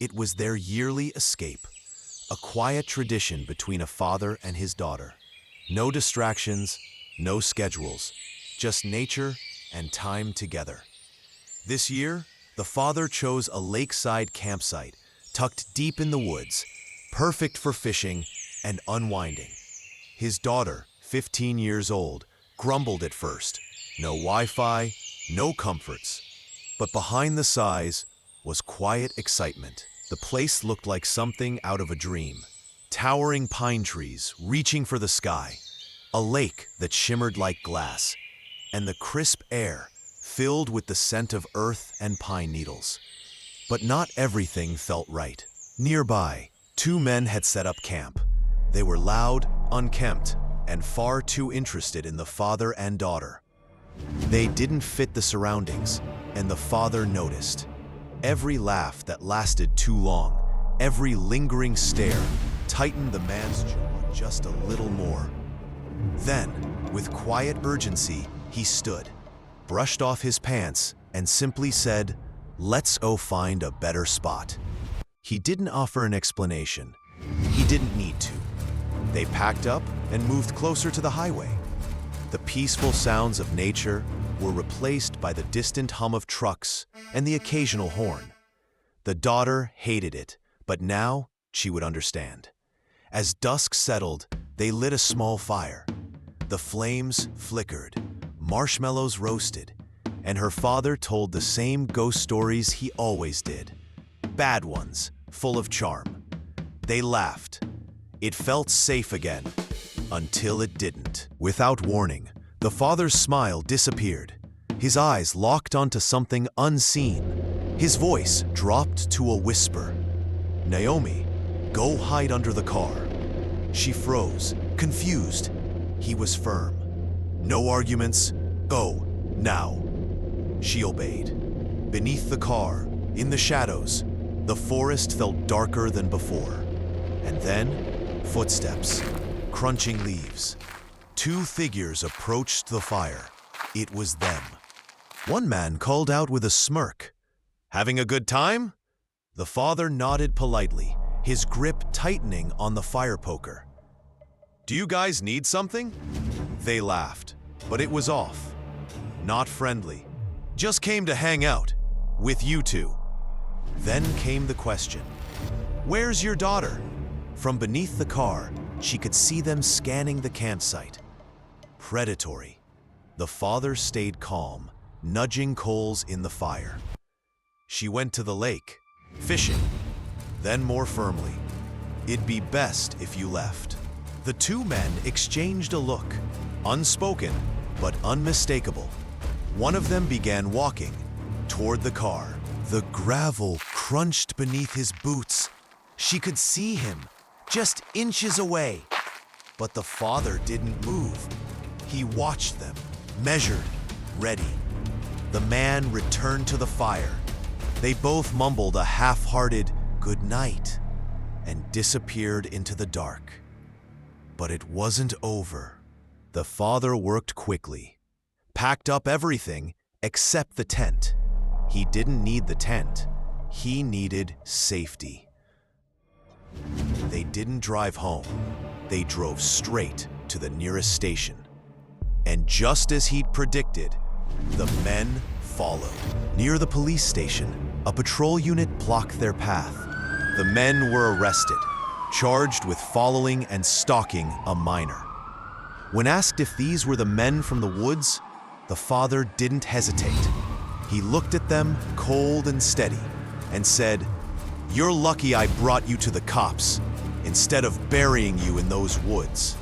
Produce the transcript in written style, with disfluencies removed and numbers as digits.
It was their yearly escape, a quiet tradition between a father and his daughter. No distractions, no schedules, just nature and time together. This year, the father chose a lakeside campsite tucked deep in the woods, perfect for fishing and unwinding. His daughter, 15 years old, grumbled at first. No Wi-Fi, no comforts. But behind the sighs was quiet excitement. The place looked like something out of a dream. Towering pine trees reaching for the sky, a lake that shimmered like glass, and the crisp air filled with the scent of earth and pine needles. But not everything felt right. Nearby, two men had set up camp. They were loud, unkempt, and far too interested in the father and daughter. They didn't fit the surroundings, and the father noticed. Every laugh that lasted too long, every lingering stare, tightened the man's jaw just a little more. Then, with quiet urgency, he stood, brushed off his pants, and simply said, "Let's go find a better spot." He didn't offer an explanation. He didn't need to. They packed up and moved closer to the highway. The peaceful sounds of nature were replaced by the distant hum of trucks and the occasional horn. The daughter hated it, but now she would understand. As dusk settled, they lit a small fire. The flames flickered, marshmallows roasted, and her father told the same ghost stories he always did. Bad ones, full of charm. They laughed. It felt safe again, until it didn't. Without warning, the father's smile disappeared. His eyes locked onto something unseen. His voice dropped to a whisper. "Naomi, go hide under the car." She froze, confused. He was firm. "No arguments. Go, now." She obeyed. Beneath the car, in the shadows, the forest felt darker than before. And then, footsteps, crunching leaves. Two figures approached the fire. It was them. One man called out with a smirk. "Having a good time?" The father nodded politely, his grip tightening on the fire poker. "Do you guys need something?" They laughed, but it was off. Not friendly. "Just came to hang out. With you two." Then came the question. "Where's your daughter?" From beneath the car, she could see them scanning the campsite. Predatory. The father stayed calm, nudging coals in the fire. "She went to the lake, fishing." Then more firmly, "It'd be best if you left." The two men exchanged a look, unspoken but unmistakable. One of them began walking toward the car. The gravel crunched beneath his boots. She could see him, just inches away. But the father didn't move. He watched them, measured, ready. The man returned to the fire. They both mumbled a half-hearted "good night" and disappeared into the dark. But it wasn't over. The father worked quickly, packed up everything except the tent. He didn't need the tent. He needed safety. They didn't drive home. They drove straight to the nearest station. And just as he'd predicted, the men followed. Near the police station, a patrol unit blocked their path. The men were arrested, charged with following and stalking a minor. When asked if these were the men from the woods, the father didn't hesitate. He looked at them, cold and steady, and said, "You're lucky I brought you to the cops, instead of burying you in those woods."